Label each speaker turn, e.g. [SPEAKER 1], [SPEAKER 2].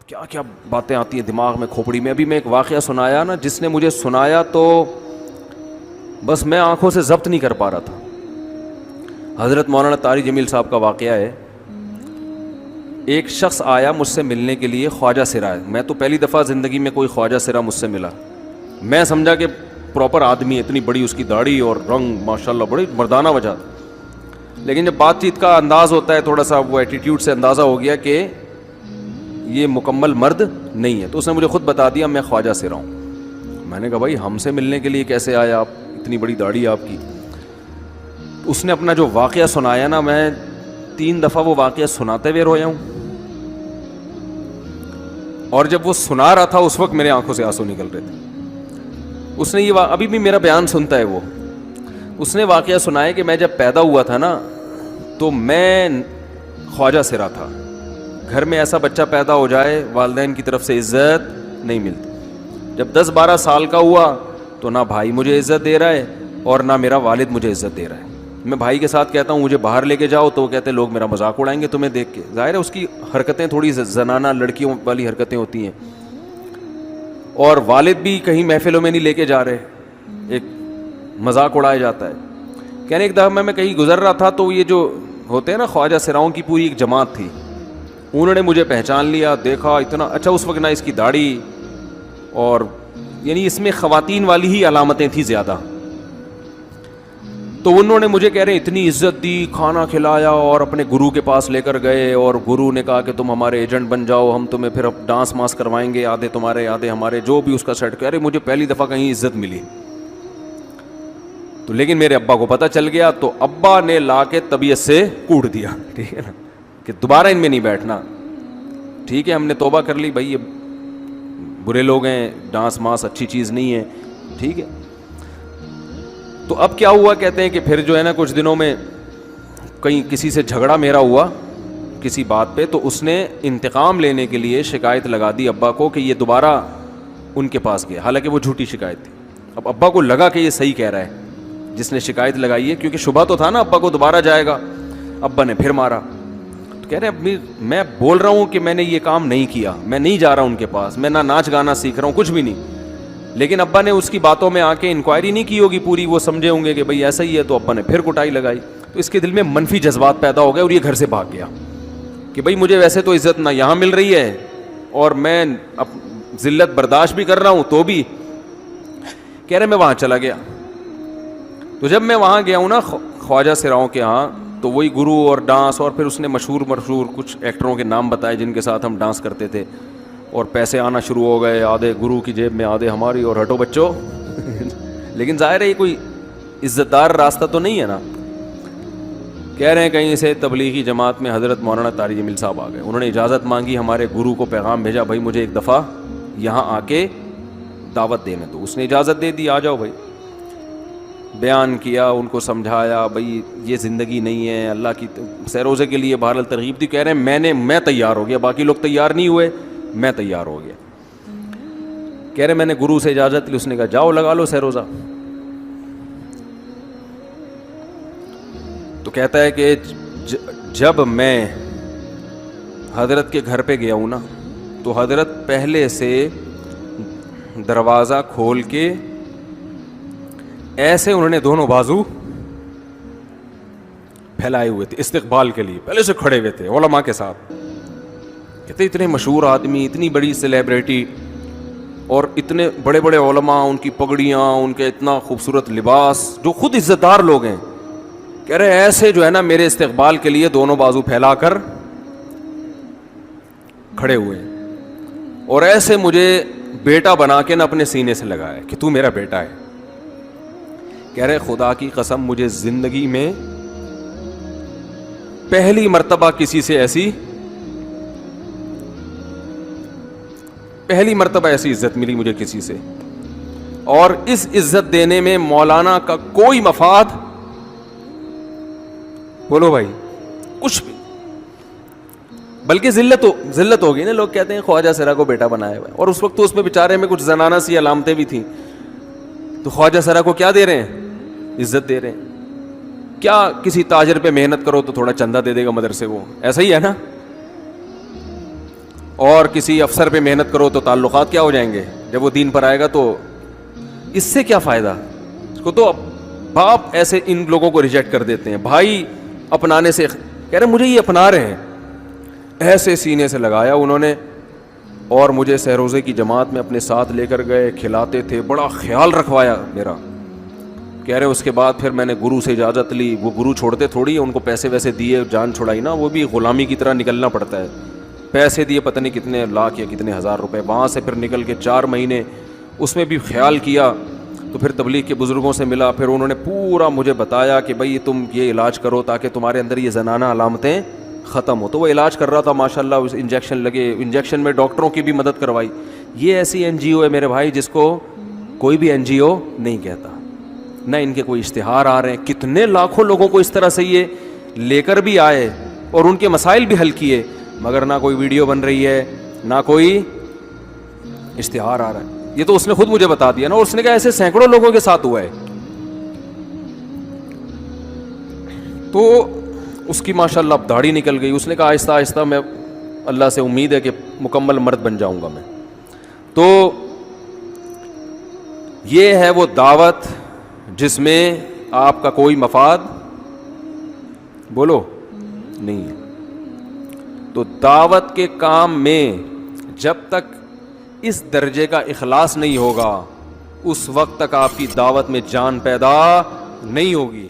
[SPEAKER 1] کیا کیا باتیں آتی ہیں دماغ میں, کھوپڑی میں. ابھی میں ایک واقعہ سنایا نا, جس نے مجھے سنایا تو بس میں آنکھوں سے ضبط نہیں کر پا رہا تھا. حضرت مولانا طاری جمیل صاحب کا واقعہ ہے. ایک شخص آیا مجھ سے ملنے کے لیے, خواجہ سرا ہے. میں تو پہلی دفعہ زندگی میں کوئی خواجہ سرا مجھ سے ملا. میں سمجھا کہ پراپر آدمی, اتنی بڑی اس کی داڑھی اور رنگ ماشاءاللہ بڑی مردانہ وجہ. لیکن جب بات چیت کا انداز ہوتا ہے تھوڑا سا, وہ ایٹیٹیوڈ سے اندازہ ہو گیا کہ یہ مکمل مرد نہیں ہے. تو اس نے مجھے خود بتا دیا میں خواجہ سرا ہوں. میں نے کہا بھائی ہم سے ملنے کے لیے کیسے آئے آپ, اتنی بڑی داڑھی آپ کی. اس نے اپنا جو واقعہ سنایا نا, میں 3 دفعہ وہ واقعہ سناتے ہوئے رویا ہوں. اور جب وہ سنا رہا تھا اس وقت میرے آنکھوں سے آنسو نکل رہے تھے. اس نے یہ ابھی بھی میرا بیان سنتا ہے وہ. اس نے واقعہ سنایا کہ میں جب پیدا ہوا تھا نا تو میں خواجہ سرا تھا. گھر میں ایسا بچہ پیدا ہو جائے والدین کی طرف سے عزت نہیں ملتی. جب 10-12 سال کا ہوا تو نہ بھائی مجھے عزت دے رہا ہے اور نہ میرا والد مجھے عزت دے رہا ہے. میں بھائی کے ساتھ کہتا ہوں مجھے باہر لے کے جاؤ تو وہ کہتے ہیں لوگ میرا مذاق اڑائیں گے تمہیں دیکھ کے. ظاہر ہے اس کی حرکتیں تھوڑی زنانہ لڑکیوں والی حرکتیں ہوتی ہیں. اور والد بھی کہیں محفلوں میں نہیں لے کے جا رہے, ایک مذاق اڑایا جاتا ہے. کہنے ایک دفعہ میں کہیں گزر رہا تھا تو یہ جو ہوتے ہیں نا خواجہ سراؤں کی پوری ایک جماعت تھی, انہوں نے مجھے پہچان لیا, دیکھا اتنا اچھا. اس وقت نہ اس کی داڑھی, اور یعنی اس میں خواتین والی ہی علامتیں تھیں زیادہ. تو انہوں نے مجھے کہہ رہے ہیں اتنی عزت دی, کھانا کھلایا اور اپنے گرو کے پاس لے کر گئے. اور گرو نے کہا کہ تم ہمارے ایجنٹ بن جاؤ, ہم تمہیں پھر اب ڈانس ماس کروائیں گے, آدھے تمہارے آدھے ہمارے, جو بھی اس کا سیٹ. کہہ رہے مجھے پہلی دفعہ کہیں عزت ملی. تو لیکن میرے ابا کو پتہ چل گیا تو ابا نے لا کے طبیعت سے کوٹ دیا, ٹھیک ہے نا, کہ دوبارہ ان میں نہیں بیٹھنا. ٹھیک ہے ہم نے توبہ کر لی, بھائی یہ برے لوگ ہیں, ڈانس ماس اچھی چیز نہیں ہے, ٹھیک ہے. تو اب کیا ہوا, کہتے ہیں کہ پھر جو ہے نا کچھ دنوں میں کہیں کسی سے جھگڑا میرا ہوا کسی بات پہ, تو اس نے انتقام لینے کے لیے شکایت لگا دی ابا کو کہ یہ دوبارہ ان کے پاس گیا. حالانکہ وہ جھوٹی شکایت تھی. اب ابا کو لگا کہ یہ صحیح کہہ رہا ہے جس نے شکایت لگائی ہے, کیونکہ شبہ تو تھا نا ابا کو دوبارہ جائے گا. ابا نے پھر مارا. تو کہہ رہے اب میں بول رہا ہوں کہ میں نے یہ کام نہیں کیا, میں نہیں جا رہا ان کے پاس, میں نہ ناچ گانا سیکھ رہا ہوں, کچھ بھی نہیں. لیکن ابا نے اس کی باتوں میں آ کے انکوائری نہیں کی ہوگی پوری, وہ سمجھے ہوں گے کہ بھئی ایسا ہی ہے, تو ابا نے پھر کٹائی لگائی. تو اس کے دل میں منفی جذبات پیدا ہو گئے اور یہ گھر سے بھاگ گیا کہ بھئی مجھے ویسے تو عزت نہ یہاں مل رہی ہے اور میں ذلت برداشت بھی کر رہا ہوں, تو بھی کہہ رہے میں وہاں چلا گیا. تو جب میں وہاں گیا ہوں نا خواجہ سراؤں کے ہاں, تو وہی گرو اور ڈانس, اور پھر اس نے مشہور کچھ ایکٹروں کے نام بتائے جن کے ساتھ ہم ڈانس کرتے تھے, اور پیسے آنا شروع ہو گئے, آدھے گرو کی جیب میں آدھے ہماری, اور ہٹو بچوں. لیکن ظاہر ہے یہ کوئی عزت دار راستہ تو نہیں ہے نا. کہہ رہے ہیں کہیں سے تبلیغی جماعت میں حضرت مولانا طاری جمیل صاحب آ گئے. انہوں نے اجازت مانگی, ہمارے گرو کو پیغام بھیجا, بھائی مجھے ایک دفعہ یہاں آ کے دعوت دینے دو. اس نے اجازت دے دی, آ جاؤ بھائی. بیان کیا, ان کو سمجھایا بھائی یہ زندگی نہیں ہے, اللہ کی سیروزے کے لیے بہرحال ترغیب دی. کہہ رہے ہیں میں تیار ہو گیا, باقی لوگ تیار نہیں ہوئے, میں تیار ہو گیا. کہہ رہے میں نے گرو سے اجازت لی, اس نے کہا جاؤ لگا لو سیروزہ. تو کہتا ہے کہ جب میں حضرت کے گھر پہ گیا ہوں نا, تو حضرت پہلے سے دروازہ کھول کے ایسے انہوں نے دونوں بازو پھیلائے ہوئے تھے استقبال کے لیے, پہلے سے کھڑے ہوئے تھے علماء کے ساتھ. کہتے اتنے مشہور آدمی, اتنی بڑی سیلیبریٹی, اور اتنے بڑے بڑے علماء, ان کی پگڑیاں, ان کے اتنا خوبصورت لباس, جو خود عزت دار لوگ ہیں. کہہ رہے ایسے جو ہے نا میرے استقبال کے لیے دونوں بازو پھیلا کر کھڑے ہوئے, اور ایسے مجھے بیٹا بنا کے نا اپنے سینے سے لگایا کہ تو میرا بیٹا ہے. کہہ رہے خدا کی قسم مجھے زندگی میں پہلی مرتبہ ایسی عزت ملی مجھے کسی سے, اور اس عزت دینے میں مولانا کا کوئی مفاد, بولو بھائی, کچھ بھی, بلکہ ذلت ہو گئی نا. لوگ کہتے ہیں خواجہ سرا کو بیٹا بنایا ہوا ہے, اور اس وقت تو اس میں بیچارے میں کچھ زنانہ سی علامتیں بھی تھیں. تو خواجہ سرا کو کیا دے رہے ہیں, عزت دے رہے ہیں. کیا کسی تاجر پہ محنت کرو تو تھوڑا چندہ دے دے گا مدرسے کو, ایسا ہی ہے نا. اور کسی افسر پہ محنت کرو تو تعلقات کیا ہو جائیں گے. جب وہ دین پر آئے گا تو اس سے کیا فائدہ. اس کو تو باپ ایسے ان لوگوں کو ریجیکٹ کر دیتے ہیں. بھائی اپنانے سے کہہ رہے مجھے یہ اپنا رہے ہیں, ایسے سینے سے لگایا انہوں نے, اور مجھے سہروزے کی جماعت میں اپنے ساتھ لے کر گئے, کھلاتے تھے, بڑا خیال رکھوایا میرا. کہہ رہے اس کے بعد پھر میں نے گرو سے اجازت لی. وہ گرو چھوڑتے تھوڑی, ان کو پیسے ویسے دیے, جان چھڑائی نا, وہ بھی غلامی کی طرح نکلنا پڑتا ہے. پیسے دیے پتہ نہیں کتنے لاکھ یا کتنے ہزار روپے, وہاں سے پھر نکل کے 4 مہینے اس میں بھی خیال کیا. تو پھر تبلیغ کے بزرگوں سے ملا, پھر انہوں نے پورا مجھے بتایا کہ بھائی تم یہ علاج کرو تاکہ تمہارے اندر یہ زنانہ علامتیں ختم ہو. تو وہ علاج کر رہا تھا ماشاءاللہ, اس انجیکشن لگے, انجیکشن میں ڈاکٹروں کی بھی مدد کروائی. یہ ایسی این جی او ہے میرے بھائی جس کو کوئی بھی این جی او نہیں کہتا, نہ ان کے کوئی اشتہار آ رہے ہیں. کتنے لاکھوں لوگوں کو اس طرح سے یہ لے کر بھی آئے اور ان کے مسائل بھی حل کیے, مگر نہ کوئی ویڈیو بن رہی ہے, نہ کوئی اشتہار آ رہا ہے. یہ تو اس نے خود مجھے بتا دیا نا, اور اس نے کہا ایسے سینکڑوں لوگوں کے ساتھ ہوا ہے. تو اس کی ماشاءاللہ اب داڑھی نکل گئی. اس نے کہا آہستہ آہستہ میں اللہ سے امید ہے کہ مکمل مرد بن جاؤں گا میں. تو یہ ہے وہ دعوت جس میں آپ کا کوئی مفاد بولو نہیں ہے. تو دعوت کے کام میں جب تک اس درجے کا اخلاص نہیں ہوگا, اس وقت تک آپ کی دعوت میں جان پیدا نہیں ہوگی.